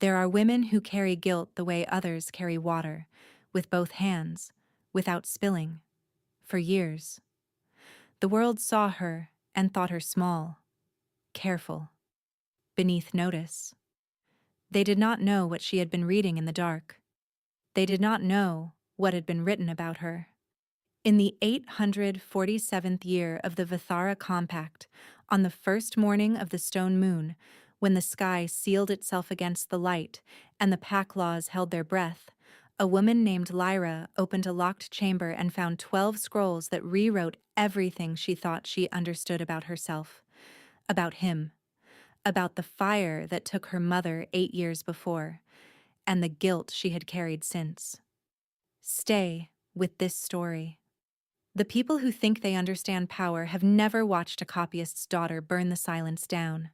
There are women who carry guilt the way others carry water, with both hands, without spilling, for years. The world saw her and thought her small, careful, beneath notice. They did not know what she had been reading in the dark. They did not know what had been written about her. In the 847th year of the Vithara Compact, on the first morning of the stone moon, when the sky sealed itself against the light and the pack laws held their breath, a woman named Lyra opened a locked chamber and found 12 scrolls that rewrote everything she thought she understood about herself, about him, about the fire that took her mother 8 years before, and the guilt she had carried since. Stay with this story. The people who think they understand power have never watched a copyist's daughter burn the silence down.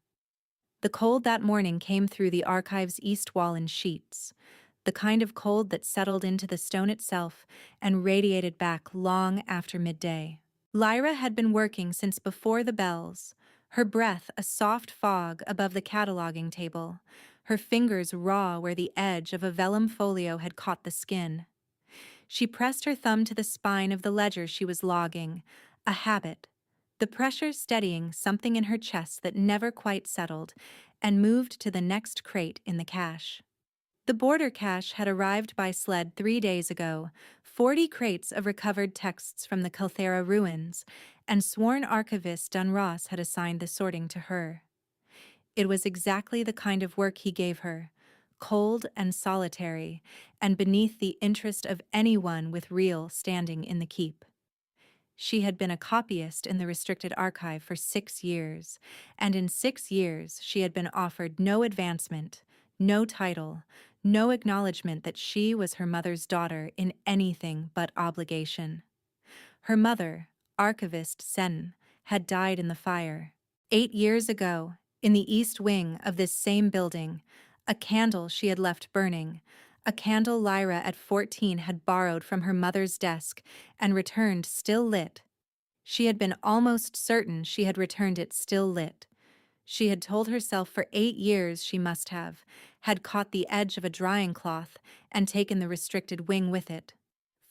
The cold that morning came through the archive's east wall in sheets, the kind of cold that settled into the stone itself and radiated back long after midday. Lyra had been working since before the bells, her breath a soft fog above the cataloging table, her fingers raw where the edge of a vellum folio had caught the skin. She pressed her thumb to the spine of the ledger she was logging, a habit, the pressure steadying something in her chest that never quite settled, and moved to the next crate in the cache. The border cache had arrived by sled 3 days ago, 40 crates of recovered texts from the Calthera ruins, and sworn archivist Dunross had assigned the sorting to her. It was exactly the kind of work he gave her, cold and solitary, and beneath the interest of anyone with real standing in the keep. She had been a copyist in the restricted archive for 6 years, and in 6 years she had been offered no advancement, no title, no acknowledgement that she was her mother's daughter in anything but obligation. Her mother, Archivist Sen, had died in the fire. 8 years ago, in the east wing of this same building, a candle she had left burning, a candle Lyra at 14 had borrowed from her mother's desk and returned still lit. She had been almost certain she had returned it still lit. She had told herself for 8 years she must have, had caught the edge of a drying cloth and taken the restricted wing with it.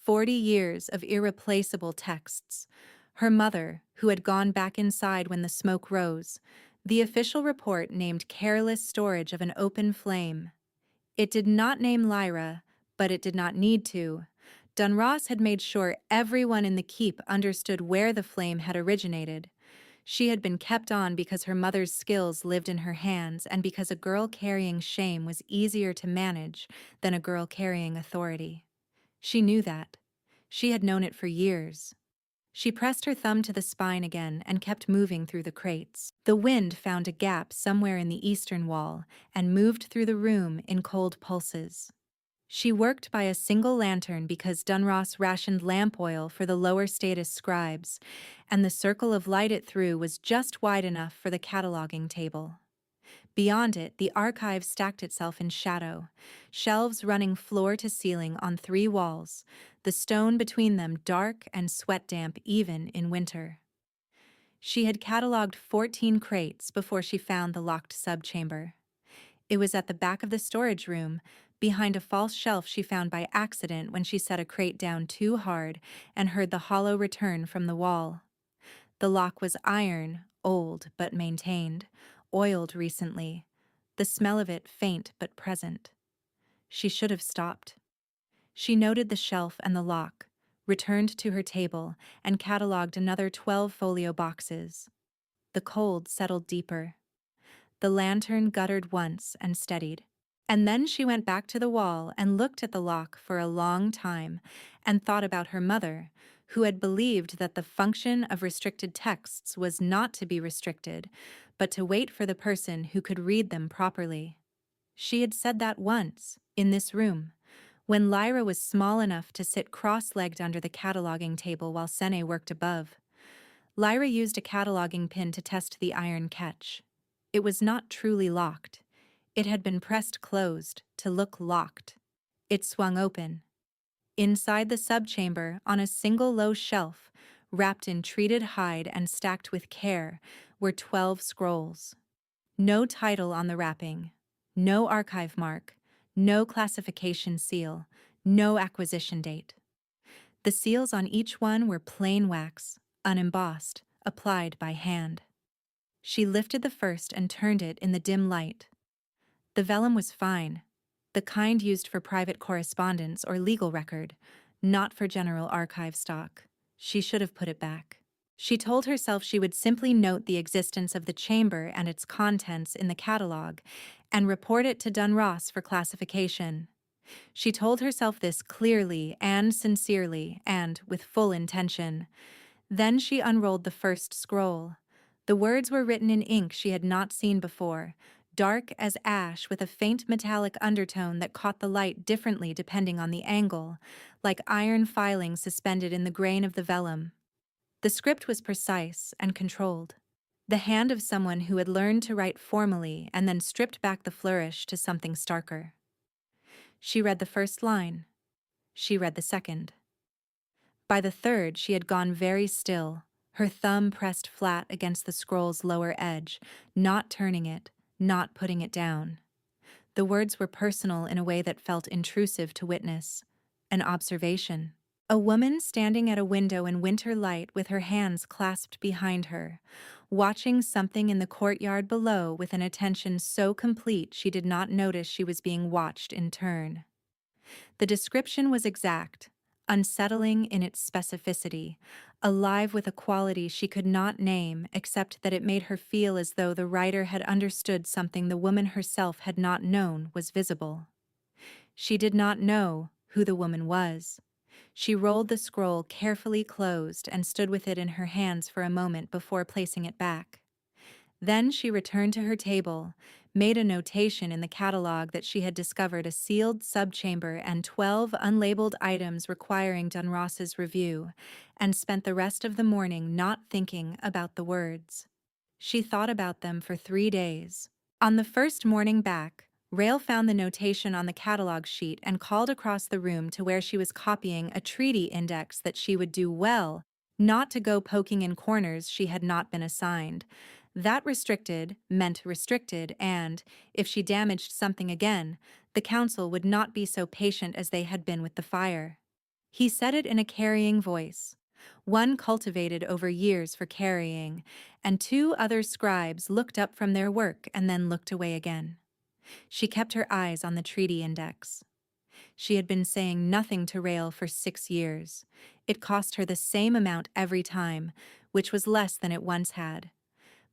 40 years of irreplaceable texts. Her mother, who had gone back inside when the smoke rose. The official report named careless storage of an open flame. It did not name Lyra, but it did not need to. Dunross had made sure everyone in the keep understood where the flame had originated. She had been kept on because her mother's skills lived in her hands and because a girl carrying shame was easier to manage than a girl carrying authority. She knew that. She had known it for years. She pressed her thumb to the spine again and kept moving through the crates. The wind found a gap somewhere in the eastern wall and moved through the room in cold pulses. She worked by a single lantern because Dunross rationed lamp oil for the lower status scribes, and the circle of light it threw was just wide enough for the cataloging table. Beyond it, the archive stacked itself in shadow, shelves running floor to ceiling on 3 walls, the stone between them dark and sweat-damp even in winter. She had cataloged 14 crates before she found the locked subchamber. It was at the back of the storage room, behind a false shelf she found by accident when she set a crate down too hard and heard the hollow return from the wall. The lock was iron, old but maintained, oiled recently, the smell of it faint but present. She should have stopped. She noted the shelf and the lock, returned to her table, and catalogued another 12 folio boxes. The cold settled deeper. The lantern guttered once and steadied. And then she went back to the wall and looked at the lock for a long time and thought about her mother, who had believed that the function of restricted texts was not to be restricted, but to wait for the person who could read them properly. She had said that once, in this room, when Lyra was small enough to sit cross-legged under the cataloging table while Sene worked above. Lyra used a cataloging pin to test the iron catch. It was not truly locked. It had been pressed closed to look locked. It swung open. Inside the subchamber, on a single low shelf, wrapped in treated hide and stacked with care, were 12 scrolls. No title on the wrapping, No archive mark, no classification seal, no acquisition date. The seals on each one were plain wax, unembossed, applied by hand. She lifted the first and turned it in the dim light. The vellum was fine, the kind used for private correspondence or legal record, not for general archive stock. She should have put it back. She told herself she would simply note the existence of the chamber and its contents in the catalog and report it to Dunross for classification. She told herself this clearly and sincerely and with full intention. Then she unrolled the first scroll. The words were written in ink she had not seen before, dark as ash with a faint metallic undertone that caught the light differently depending on the angle, like iron filing suspended in the grain of the vellum. The script was precise and controlled. The hand of someone who had learned to write formally and then stripped back the flourish to something starker. She read the first line. She read the second. By the third, she had gone very still, her thumb pressed flat against the scroll's lower edge, not turning it, not putting it down. The words were personal in a way that felt intrusive to witness. An observation. A woman standing at a window in winter light with her hands clasped behind her, watching something in the courtyard below with an attention so complete she did not notice she was being watched in turn. The description was exact, unsettling in its specificity, alive with a quality she could not name except that it made her feel as though the writer had understood something the woman herself had not known was visible. She did not know who the woman was. She rolled the scroll carefully closed and stood with it in her hands for a moment before placing it back. Then she returned to her table, made a notation in the catalog that she had discovered a sealed subchamber and 12 unlabeled items requiring Dunross's review, and spent the rest of the morning not thinking about the words. She thought about them for 3 days. On the first morning back, Rail found the notation on the catalog sheet and called across the room to where she was copying a treaty index that she would do well not to go poking in corners she had not been assigned. That restricted meant restricted, and, if she damaged something again, the council would not be so patient as they had been with the fire. He said it in a carrying voice, one cultivated over years for carrying, and 2 other scribes looked up from their work and then looked away again. She kept her eyes on the treaty index. She had been saying nothing to Rail for 6 years. It cost her the same amount every time, which was less than it once had.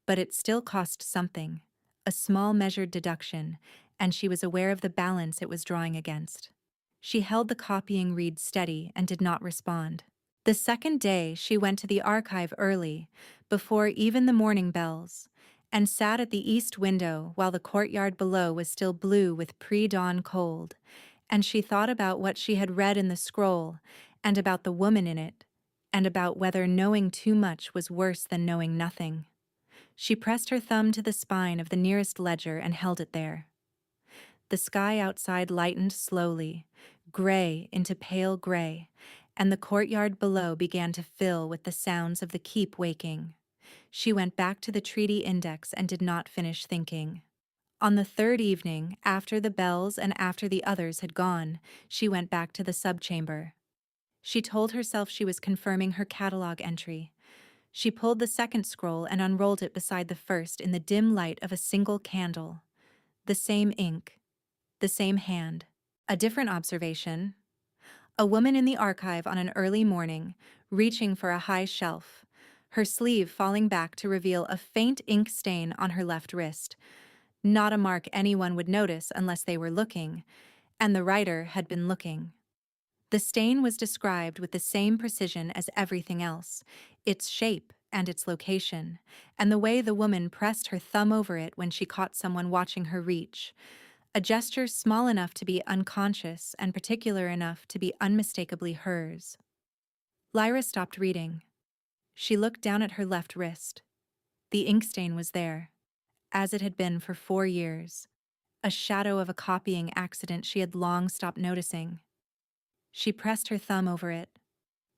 But it still cost something, a small measured deduction, and she was aware of the balance it was drawing against. She held the copying reed steady and did not respond. The second day she went to the archive early, before even the morning bells, and sat at the east window while the courtyard below was still blue with pre-dawn cold, and she thought about what she had read in the scroll, and about the woman in it, and about whether knowing too much was worse than knowing nothing. She pressed her thumb to the spine of the nearest ledger and held it there. The sky outside lightened slowly, gray into pale gray, and the courtyard below began to fill with the sounds of the keep waking. She went back to the treaty index and did not finish thinking. On the third evening, after the bells and after the others had gone, she went back to the subchamber. She told herself she was confirming her catalog entry. She pulled the second scroll and unrolled it beside the first in the dim light of a single candle. The same ink. The same hand. A different observation. A woman in the archive on an early morning, reaching for a high shelf, her sleeve falling back to reveal a faint ink stain on her left wrist. Not a mark anyone would notice unless they were looking, and the writer had been looking. The stain was described with the same precision as everything else, its shape and its location, and the way the woman pressed her thumb over it when she caught someone watching her reach, a gesture small enough to be unconscious and particular enough to be unmistakably hers. Lyra stopped reading. She looked down at her left wrist. The ink stain was there, as it had been for 4 years, a shadow of a copying accident she had long stopped noticing. She pressed her thumb over it.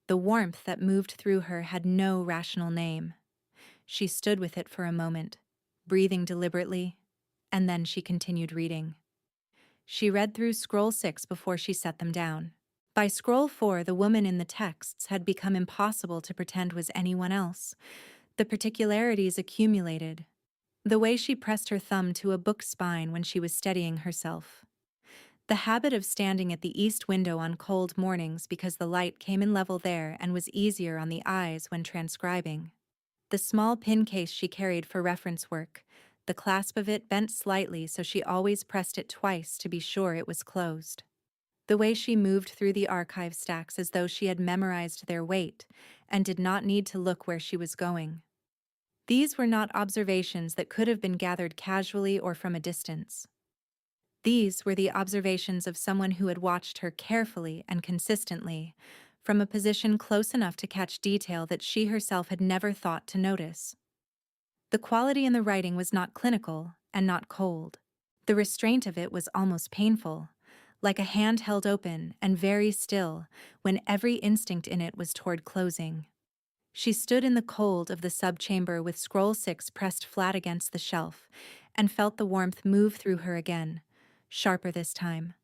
The warmth that moved through her had no rational name. She stood with it for a moment, breathing deliberately, and then she continued reading. She read through scroll 6 before she set them down. By scroll 4, the woman in the texts had become impossible to pretend was anyone else. The particularities accumulated. The way she pressed her thumb to a book spine when she was steadying herself. The habit of standing at the east window on cold mornings because the light came in level there and was easier on the eyes when transcribing. The small pin case she carried for reference work, the clasp of it bent slightly so she always pressed it twice to be sure it was closed. The way she moved through the archive stacks as though she had memorized their weight and did not need to look where she was going. These were not observations that could have been gathered casually or from a distance. These were the observations of someone who had watched her carefully and consistently, from a position close enough to catch detail that she herself had never thought to notice. The quality in the writing was not clinical and not cold. The restraint of it was almost painful, like a hand held open and very still when every instinct in it was toward closing. She stood in the cold of the subchamber with scroll 6 pressed flat against the shelf and felt the warmth move through her again, sharper this time,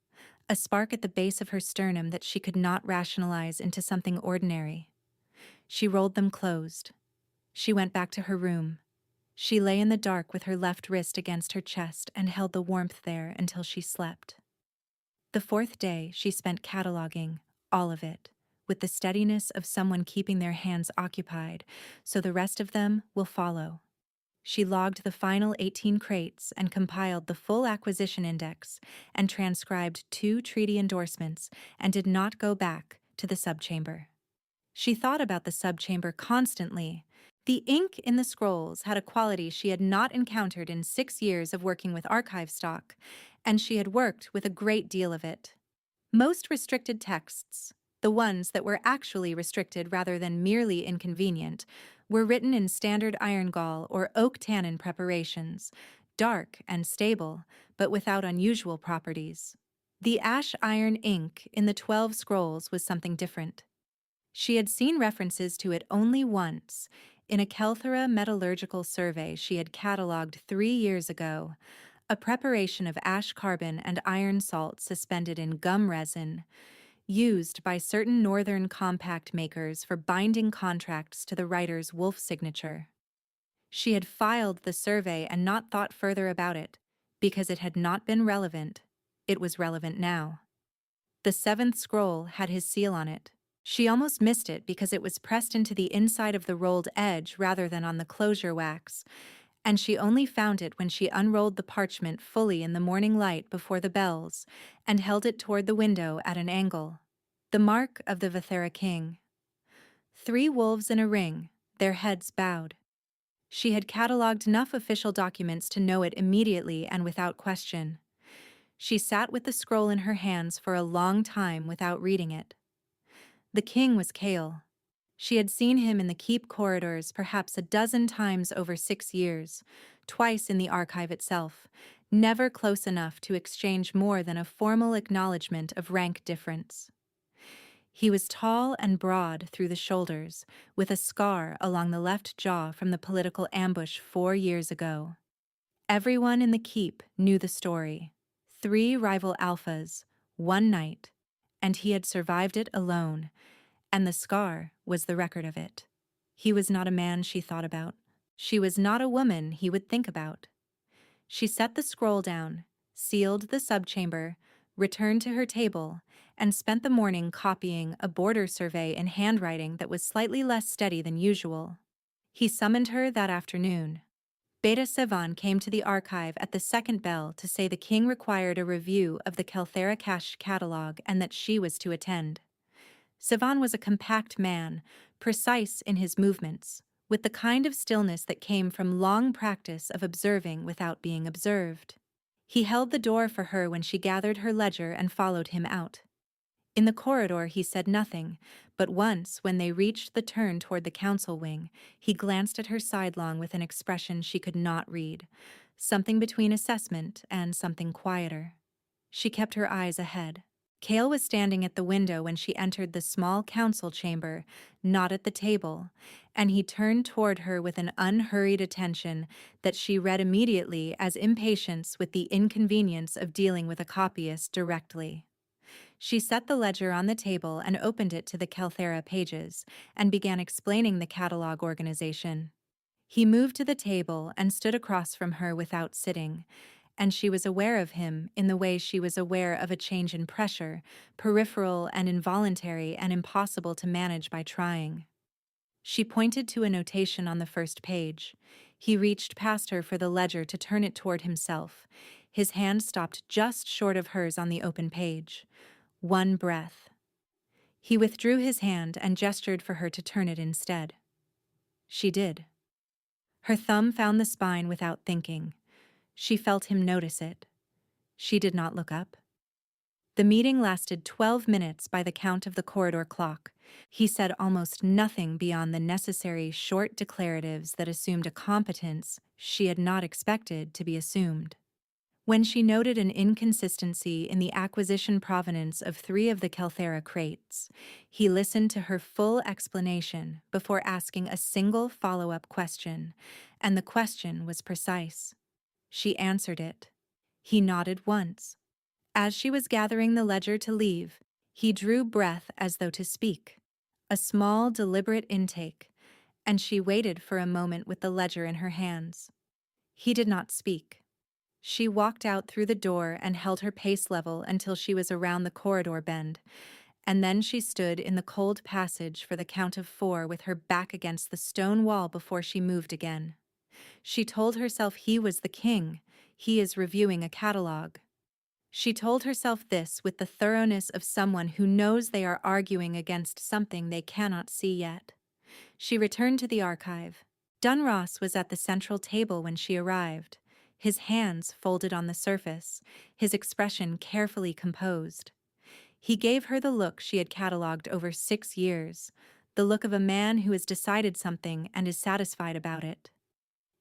a spark at the base of her sternum that she could not rationalize into something ordinary. She rolled them closed. She went back to her room. She lay in the dark with her left wrist against her chest and held the warmth there until she slept. The fourth day she spent cataloging, all of it, with the steadiness of someone keeping their hands occupied, so the rest of them will follow. She logged the final 18 crates and compiled the full acquisition index and transcribed 2 treaty endorsements and did not go back to the subchamber. She thought about the subchamber constantly. The ink in the scrolls had a quality she had not encountered in 6 years of working with archive stock, and she had worked with a great deal of it. Most restricted texts, the ones that were actually restricted rather than merely inconvenient, were written in standard iron-gall or oak tannin preparations, dark and stable, but without unusual properties. The ash iron ink in the 12 scrolls was something different. She had seen references to it only once, in a Kelthera metallurgical survey she had catalogued 3 years ago, a preparation of ash carbon and iron salt suspended in gum resin, used by certain northern compact makers for binding contracts to the writer's wolf signature. She had filed the survey and not thought further about it, because it had not been relevant. It was relevant now. The 7th scroll had his seal on it. She almost missed it because it was pressed into the inside of the rolled edge rather than on the closure wax, and she only found it when she unrolled the parchment fully in the morning light before the bells and held it toward the window at an angle. The mark of the Vethera king. 3 wolves in a ring, their heads bowed. She had catalogued enough official documents to know it immediately and without question. She sat with the scroll in her hands for a long time without reading it. The king was Kale. She had seen him in the keep corridors perhaps a dozen times over 6 years, twice in the archive itself, never close enough to exchange more than a formal acknowledgement of rank difference. He was tall and broad through the shoulders, with a scar along the left jaw from the political ambush 4 years ago. Everyone in the keep knew the story. 3 rival alphas, 1 night, and he had survived it alone, and the scar was the record of it. He was not a man she thought about. She was not a woman he would think about. She set the scroll down, sealed the subchamber, returned to her table, and spent the morning copying a border survey in handwriting that was slightly less steady than usual. He summoned her that afternoon. Beta Sevan came to the archive at the 2nd bell to say the king required a review of the Kelthera cache catalog and that she was to attend. Sevan was a compact man, precise in his movements, with the kind of stillness that came from long practice of observing without being observed. He held the door for her when she gathered her ledger and followed him out. In the corridor he said nothing, but once, when they reached the turn toward the council wing, he glanced at her sidelong with an expression she could not read, something between assessment and something quieter. She kept her eyes ahead. Kale was standing at the window when she entered the small council chamber, not at the table, and he turned toward her with an unhurried attention that she read immediately as impatience with the inconvenience of dealing with a copyist directly. She set the ledger on the table and opened it to the Kelthera pages, and began explaining the catalog organization. He moved to the table and stood across from her without sitting, and she was aware of him in the way she was aware of a change in pressure, peripheral and involuntary and impossible to manage by trying. She pointed to a notation on the first page. He reached past her for the ledger to turn it toward himself. His hand stopped just short of hers on the open page. One breath. He withdrew his hand and gestured for her to turn it instead. She did. Her thumb found the spine without thinking. She felt him notice it. She did not look up. The meeting lasted 12 minutes by the count of the corridor clock. He said almost nothing beyond the necessary short declaratives that assumed a competence she had not expected to be assumed. When she noted an inconsistency in the acquisition provenance of 3 of the Kelthera crates, he listened to her full explanation before asking a single follow-up question, and the question was precise. She answered it. He nodded once. As she was gathering the ledger to leave, he drew breath as though to speak. A small, deliberate intake, and she waited for a moment with the ledger in her hands. He did not speak. She walked out through the door and held her pace level until she was around the corridor bend, and then she stood in the cold passage for the count of 4 with her back against the stone wall before she moved again. She told herself he was the king. He is reviewing a catalog. She told herself this with the thoroughness of someone who knows they are arguing against something they cannot see yet. She returned to the archive. Dunross was at the central table when she arrived, his hands folded on the surface, his expression carefully composed. He gave her the look she had catalogued over 6 years, the look of a man who has decided something and is satisfied about it.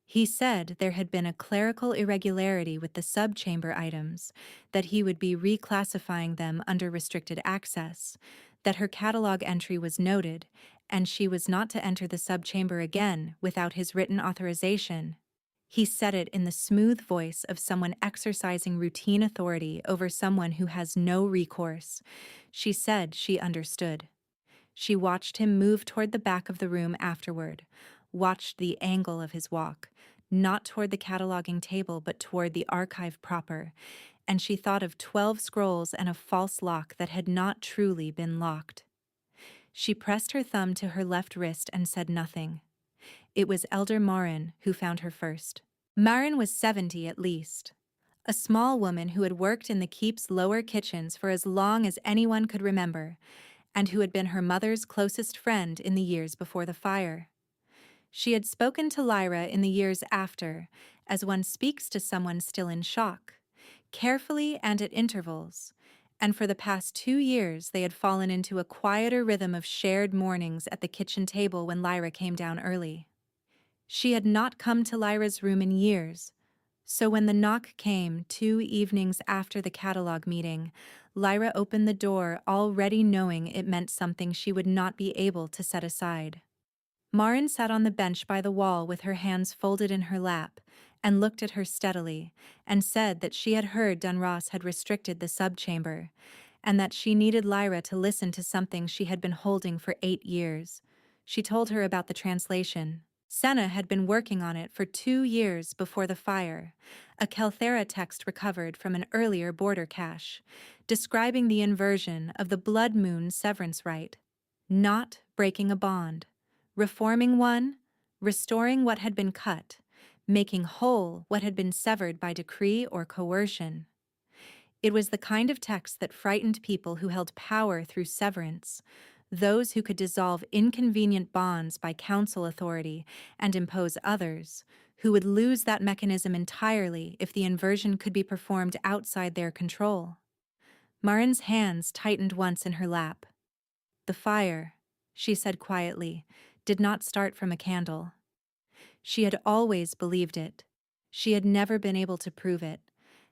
He said there had been a clerical irregularity with the subchamber items, that he would be reclassifying them under restricted access, that her catalog entry was noted, and she was not to enter the subchamber again without his written authorization. He said it in the smooth voice of someone exercising routine authority over someone who has no recourse. She said she understood. She watched him move toward the back of the room afterward, watched the angle of his walk, not toward the cataloging table but toward the archive proper, and she thought of 12 scrolls and a false lock that had not truly been locked. She pressed her thumb to her left wrist and said nothing. It was Elder Marin who found her first. Marin was 70 at least. A small woman who had worked in the keep's lower kitchens for as long as anyone could remember, and who had been her mother's closest friend in the years before the fire. She had spoken to Lyra in the years after, as one speaks to someone still in shock, carefully and at intervals, and for the past 2 years they had fallen into a quieter rhythm of shared mornings at the kitchen table when Lyra came down early. She had not come to Lyra's room in years, so when the knock came 2 evenings after the catalog meeting, Lyra opened the door already knowing it meant something she would not be able to set aside. Marin sat on the bench by the wall with her hands folded in her lap, and looked at her steadily, and said that she had heard Dunross had restricted the subchamber, and that she needed Lyra to listen to something she had been holding for 8 years. She told her about the translation. Senna had been working on it for 2 years before the fire, a Kelthera text recovered from an earlier border cache, describing the inversion of the blood moon severance rite, not breaking a bond, reforming one, restoring what had been cut, making whole what had been severed by decree or coercion. It was the kind of text that frightened people who held power through severance, those who could dissolve inconvenient bonds by council authority and impose others, who would lose that mechanism entirely if the inversion could be performed outside their control. Marin's hands tightened once in her lap. The fire, she said quietly, did not start from a candle. She had always believed it. She had never been able to prove it,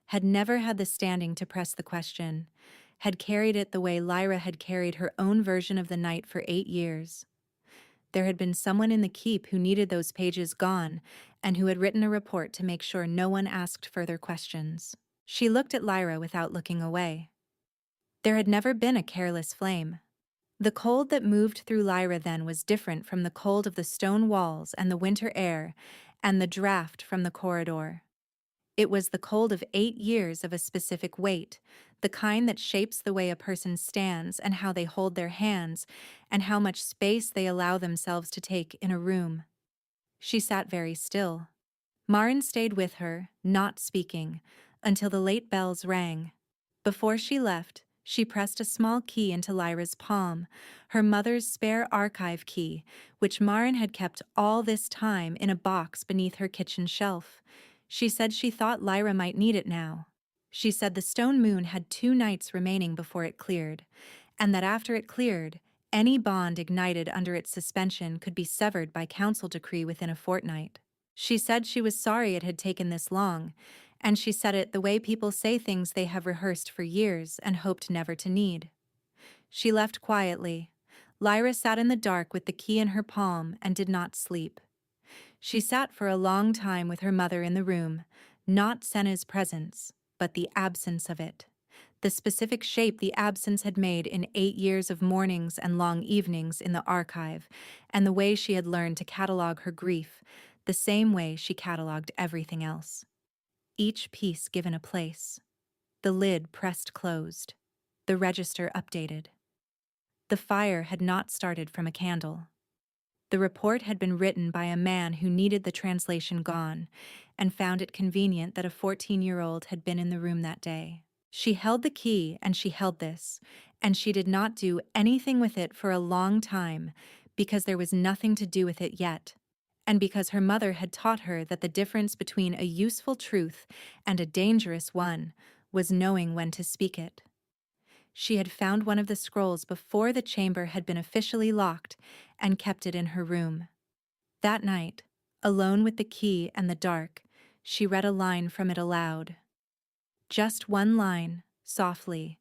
had never had the standing to press the question, had carried it the way Lyra had carried her own version of the night for 8 years. There had been someone in the keep who needed those pages gone and who had written a report to make sure no one asked further questions. She looked at Lyra without looking away. There had never been a careless flame. The cold that moved through Lyra then was different from the cold of the stone walls and the winter air and the draft from the corridor. It was the cold of 8 years of a specific weight, the kind that shapes the way a person stands and how they hold their hands and how much space they allow themselves to take in a room. She sat very still. Marin stayed with her, not speaking, until the late bells rang. Before she left, she pressed a small key into Lyra's palm, her mother's spare archive key, which Marin had kept all this time in a box beneath her kitchen shelf. She said she thought Lyra might need it now. She said the stone moon had 2 nights remaining before it cleared, and that after it cleared, any bond ignited under its suspension could be severed by council decree within a fortnight. She said she was sorry it had taken this long, and she said it the way people say things they have rehearsed for years and hoped never to need. She left quietly. Lyra sat in the dark with the key in her palm and did not sleep. She sat for a long time with her mother in the room, not Senna's presence, but the absence of it. The specific shape the absence had made in 8 years of mornings and long evenings in the archive, and the way she had learned to catalog her grief, the same way she cataloged everything else. Each piece given a place. The lid pressed closed. The register updated. The fire had not started from a candle. The report had been written by a man who needed the translation gone, and found it convenient that a 14-year-old had been in the room that day. She held the key and she held this, and she did not do anything with it for a long time because there was nothing to do with it yet, and because her mother had taught her that the difference between a useful truth and a dangerous one was knowing when to speak it. She had found one of the scrolls before the chamber had been officially locked and kept it in her room. That night, alone with the key and the dark, she read a line from it aloud. Just one line, softly,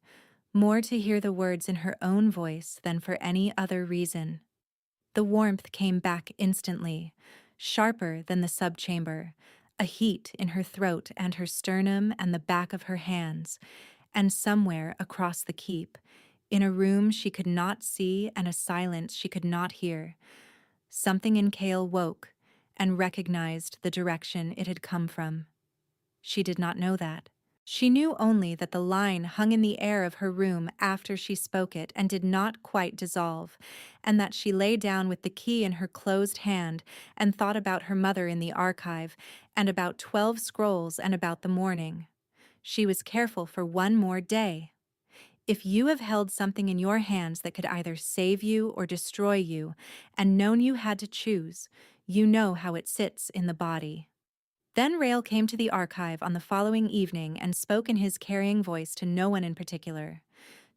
more to hear the words in her own voice than for any other reason. The warmth came back instantly, sharper than the subchamber, a heat in her throat and her sternum and the back of her hands, and somewhere across the keep, in a room she could not see and a silence she could not hear, something in Cale woke and recognized the direction it had come from. She did not know that. She knew only that the line hung in the air of her room after she spoke it and did not quite dissolve, and that she lay down with the key in her closed hand and thought about her mother in the archive, and about 12 scrolls and about the morning. She was careful for one more day. If you have held something in your hands that could either save you or destroy you, and known you had to choose, you know how it sits in the body. Then Rael came to the archive on the following evening and spoke in his carrying voice to no one in particular.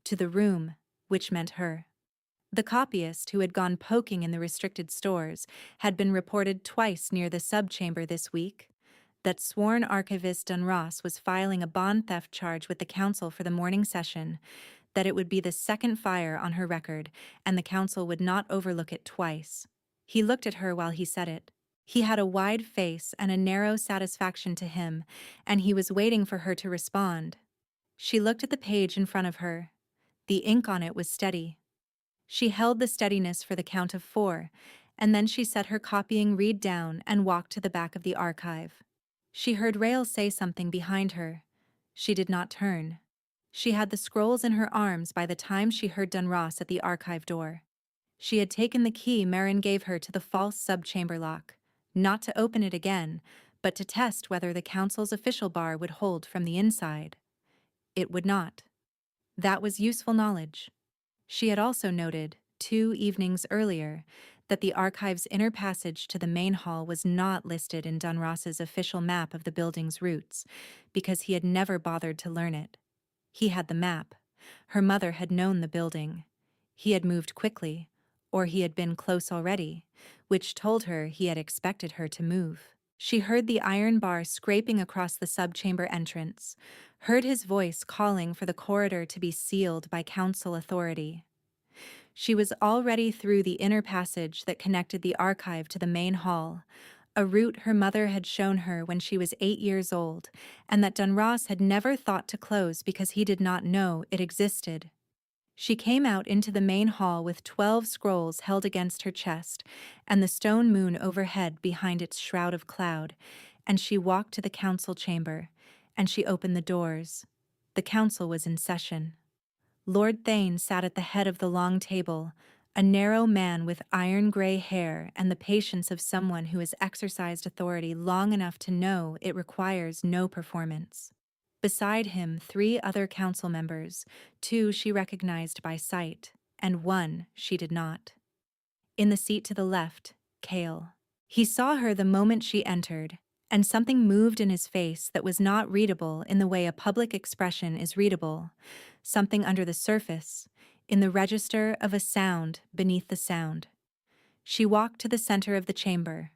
To the room, which meant her. The copyist, who had gone poking in the restricted stores, had been reported twice near the subchamber this week. That sworn archivist Dunross was filing a bond theft charge with the council for the morning session, that it would be the second fire on her record, and the council would not overlook it twice. He looked at her while he said it. He had a wide face and a narrow satisfaction to him, and he was waiting for her to respond. She looked at the page in front of her. The ink on it was steady. She held the steadiness for the count of 4, and then she set her copying reed down and walked to the back of the archive. She heard Rael say something behind her. She did not turn. She had the scrolls in her arms by the time she heard Dunross at the archive door. She had taken the key Marin gave her to the false subchamber lock, not to open it again, but to test whether the council's official bar would hold from the inside. It would not. That was useful knowledge. She had also noted, 2 evenings earlier, that the archive's inner passage to the main hall was not listed in Dunross's official map of the building's routes, because he had never bothered to learn it. He had the map. Her mother had known the building. He had moved quickly, or he had been close already, which told her he had expected her to move. She heard the iron bar scraping across the subchamber entrance, heard his voice calling for the corridor to be sealed by council authority. She was already through the inner passage that connected the archive to the main hall, a route her mother had shown her when she was 8 years old, and that Dunross had never thought to close because he did not know it existed. She came out into the main hall with 12 scrolls held against her chest, and the stone moon overhead behind its shroud of cloud, and she walked to the council chamber, and she opened the doors. The council was in session. Lord Thane sat at the head of the long table, a narrow man with iron-gray hair and the patience of someone who has exercised authority long enough to know it requires no performance. Beside him, 3 other council members, 2 she recognized by sight, and 1 she did not. In the seat to the left, Cale. He saw her the moment she entered, and something moved in his face that was not readable in the way a public expression is readable, something under the surface, in the register of a sound beneath the sound. She walked to the center of the chamber.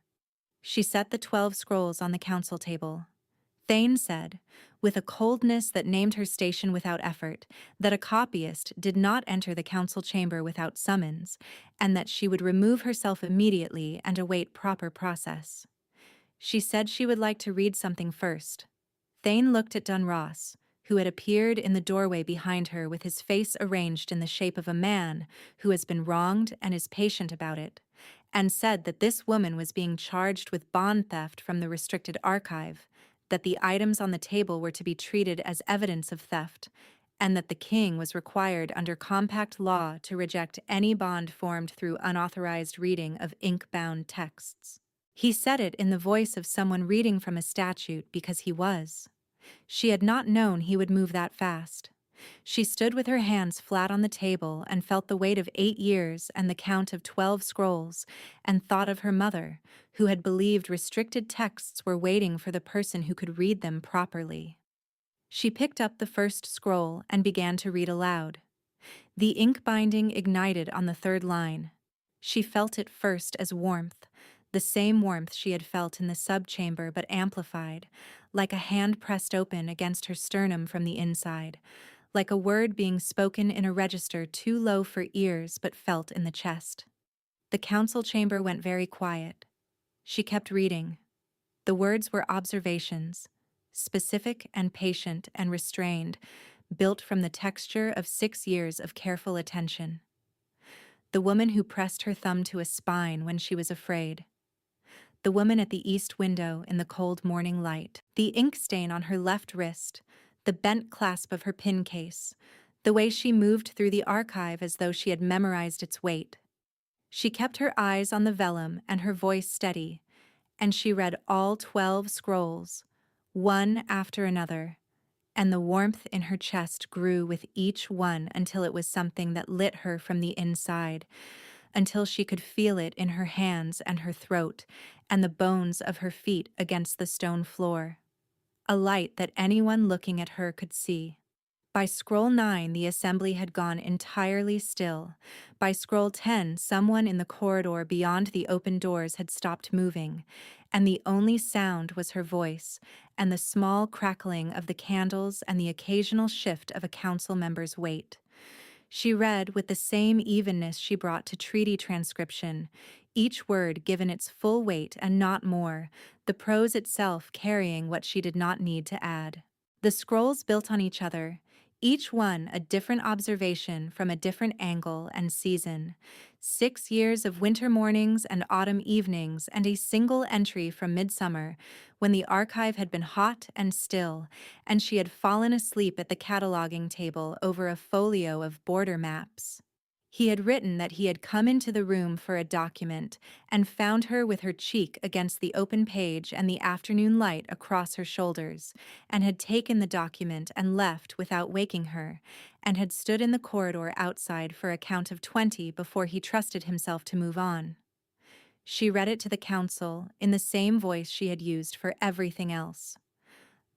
She set the 12 scrolls on the council table. Thane said, with a coldness that named her station without effort, that a copyist did not enter the council chamber without summons, and that she would remove herself immediately and await proper process. She said she would like to read something first. Thane looked at Dunross, who had appeared in the doorway behind her with his face arranged in the shape of a man who has been wronged and is patient about it, and said that this woman was being charged with bond theft from the restricted archive, that the items on the table were to be treated as evidence of theft, and that the king was required under compact law to reject any bond formed through unauthorized reading of ink-bound texts. He said it in the voice of someone reading from a statute because he was. She had not known he would move that fast. She stood with her hands flat on the table and felt the weight of 8 years and the count of 12 scrolls, and thought of her mother, who had believed restricted texts were waiting for the person who could read them properly. She picked up the first scroll and began to read aloud. The ink binding ignited on the 3rd line. She felt it first as warmth, the same warmth she had felt in the subchamber but amplified, like a hand pressed open against her sternum from the inside, like a word being spoken in a register too low for ears but felt in the chest. The council chamber went very quiet. She kept reading. The words were observations, specific and patient and restrained, built from the texture of 6 years of careful attention. The woman who pressed her thumb to a spine when she was afraid. The woman at the east window in the cold morning light. The ink stain on her left wrist, the bent clasp of her pin case, the way she moved through the archive as though she had memorized its weight. She kept her eyes on the vellum and her voice steady, and she read all 12 scrolls, one after another, and the warmth in her chest grew with each one until it was something that lit her from the inside, until she could feel it in her hands and her throat, and the bones of her feet against the stone floor. A light that anyone looking at her could see. By scroll 9, the assembly had gone entirely still. By scroll 10, someone in the corridor beyond the open doors had stopped moving, and the only sound was her voice, and the small crackling of the candles and the occasional shift of a council member's weight. She read with the same evenness she brought to treaty transcription, each word given its full weight and not more, the prose itself carrying what she did not need to add. The scrolls built on each other, each one a different observation from a different angle and season. 6 years of winter mornings and autumn evenings and a single entry from midsummer, when the archive had been hot and still, and she had fallen asleep at the cataloging table over a folio of border maps. He had written that he had come into the room for a document and found her with her cheek against the open page and the afternoon light across her shoulders, and had taken the document and left without waking her, and had stood in the corridor outside for a count of 20 before he trusted himself to move on. She read it to the council in the same voice she had used for everything else.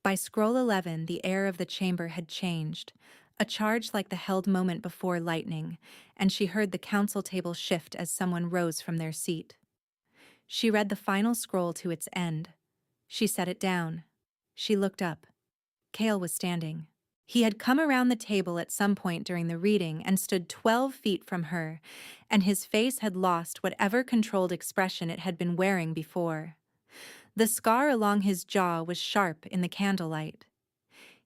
By scroll 11, the air of the chamber had changed, a charge like the held moment before lightning, and she heard the council table shift as someone rose from their seat. She read the final scroll to its end. She set it down. She looked up. Cale was standing. He had come around the table at some point during the reading and stood 12 feet from her, and his face had lost whatever controlled expression it had been wearing before. The scar along his jaw was sharp in the candlelight.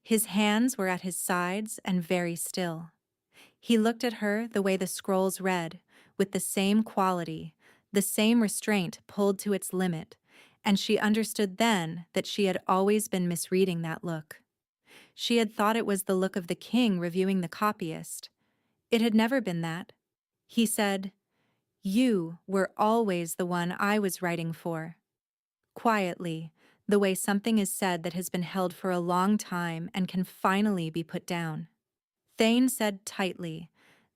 His hands were at his sides and very still. He looked at her the way the scrolls read, with the same quality, the same restraint pulled to its limit, and she understood then that she had always been misreading that look. She had thought it was the look of the king reviewing the copyist. It had never been that. He said, "You were always the one I was writing for." Quietly, the way something is said that has been held for a long time and can finally be put down. Thane said tightly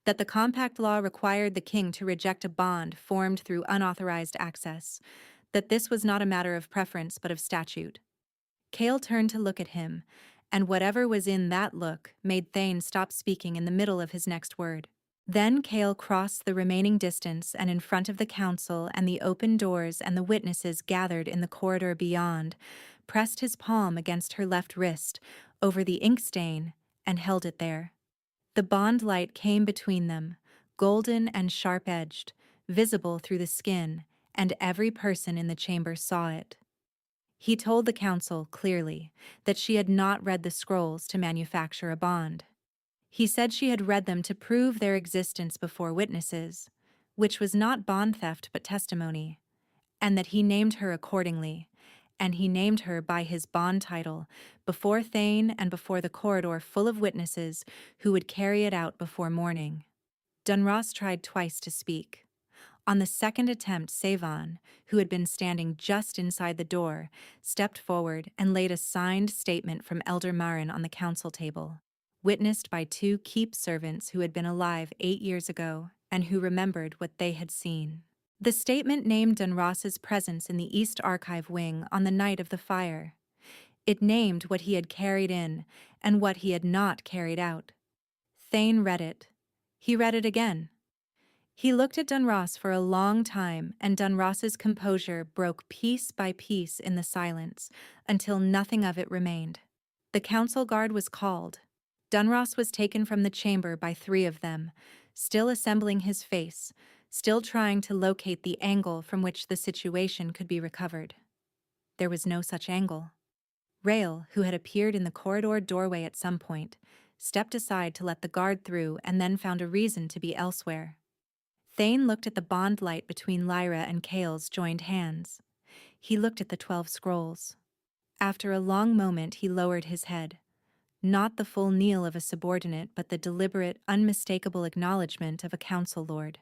that the compact law required the king to reject a bond formed through unauthorized access, that this was not a matter of preference but of statute. Cale turned to look at him, and whatever was in that look made Thane stop speaking in the middle of his next word. Then Cale crossed the remaining distance and in front of the council and the open doors and the witnesses gathered in the corridor beyond, pressed his palm against her left wrist over the ink stain and held it there. The bond light came between them, golden and sharp-edged, visible through the skin, and every person in the chamber saw it. He told the council clearly that she had not read the scrolls to manufacture a bond. He said she had read them to prove their existence before witnesses, which was not bond theft but testimony, and that he named her accordingly, and he named her by his bond title, before Thane and before the corridor full of witnesses who would carry it out before morning. Dunross tried twice to speak. On the second attempt, Savon, who had been standing just inside the door, stepped forward and laid a signed statement from Elder Marin on the council table, witnessed by two keep servants who had been alive 8 years ago and who remembered what they had seen. The statement named Dunross's presence in the East Archive wing on the night of the fire. It named what he had carried in and what he had not carried out. Thane read it. He read it again. He looked at Dunross for a long time, and Dunross's composure broke piece by piece in the silence, until nothing of it remained. The council guard was called. Dunross was taken from the chamber by 3 of them, still assembling his face, still trying to locate the angle from which the situation could be recovered. There was no such angle. Rail, who had appeared in the corridor doorway at some point, stepped aside to let the guard through and then found a reason to be elsewhere. Thane looked at the bond light between Lyra and Cale's joined hands. He looked at the 12 scrolls. After a long moment he lowered his head. Not the full kneel of a subordinate, but the deliberate, unmistakable acknowledgement of a council lord.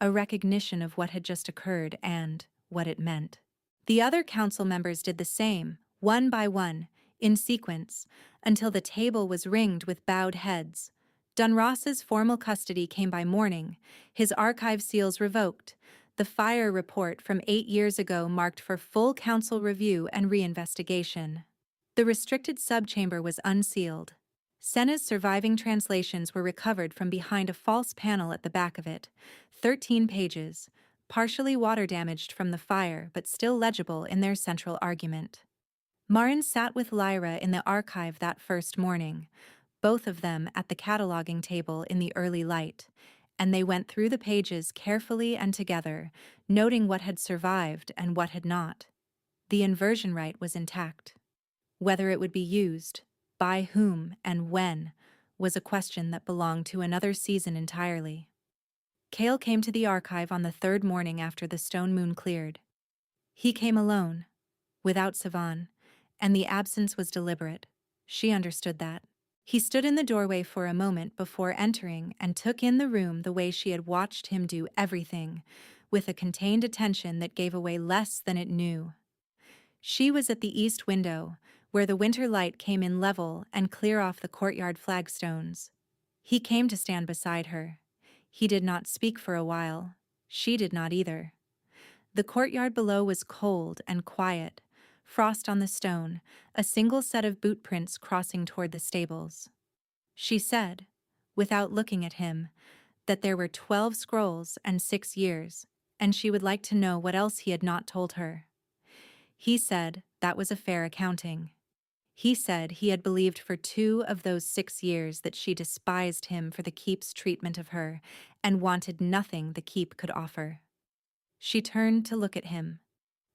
A recognition of what had just occurred and what it meant. The other council members did the same, one by one, in sequence, until the table was ringed with bowed heads. Dunross's formal custody came by morning, his archive seals revoked, the fire report from 8 years ago marked for full council review and reinvestigation. The restricted subchamber was unsealed. Senna's surviving translations were recovered from behind a false panel at the back of it, 13 pages, partially water-damaged from the fire but still legible in their central argument. Marin sat with Lyra in the archive that first morning, both of them at the cataloging table in the early light, and they went through the pages carefully and together, noting what had survived and what had not. The inversion right was intact. Whether it would be used, by whom, and when, was a question that belonged to another season entirely. Cale came to the archive on the 3rd morning after the stone moon cleared. He came alone, without Savon, and the absence was deliberate. She understood that. He stood in the doorway for a moment before entering and took in the room the way she had watched him do everything, with a contained attention that gave away less than it knew. She was at the east window, where the winter light came in level and clear off the courtyard flagstones. He came to stand beside her. He did not speak for a while. She did not either. The courtyard below was cold and quiet, frost on the stone, a single set of boot prints crossing toward the stables. She said, without looking at him, that there were 12 scrolls and 6 years, and she would like to know what else he had not told her. He said that was a fair accounting. He said he had believed for 2 of those 6 years that she despised him for the keep's treatment of her and wanted nothing the keep could offer. She turned to look at him.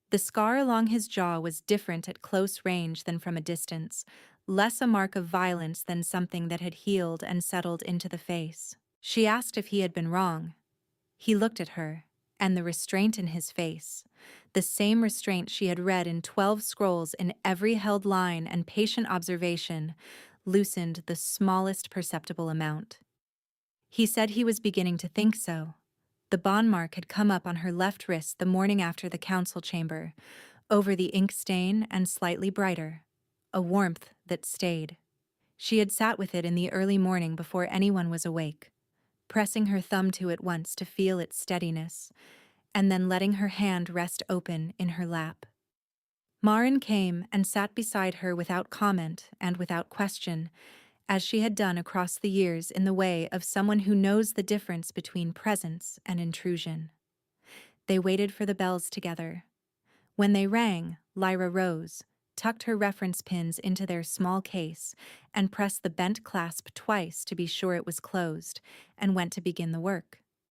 The scar along his jaw was different at close range than from a distance, less a mark of violence than something that had healed and settled into the face. She asked if he had been wrong. He looked at her, and the restraint in his face, the same restraint she had read in 12 scrolls in every held line and patient observation, loosened the smallest perceptible amount. He said he was beginning to think so. The bond mark had come up on her left wrist the morning after the council chamber, over the ink stain and slightly brighter, a warmth that stayed. She had sat with it in the early morning before anyone was awake, pressing her thumb to it once to feel its steadiness, and then letting her hand rest open in her lap. Marin came and sat beside her without comment and without question, as she had done across the years in the way of someone who knows the difference between presence and intrusion. They waited for the bells together. When they rang, Lyra rose, tucked her reference pins into their small case, and pressed the bent clasp twice to be sure it was closed, and went to begin the work.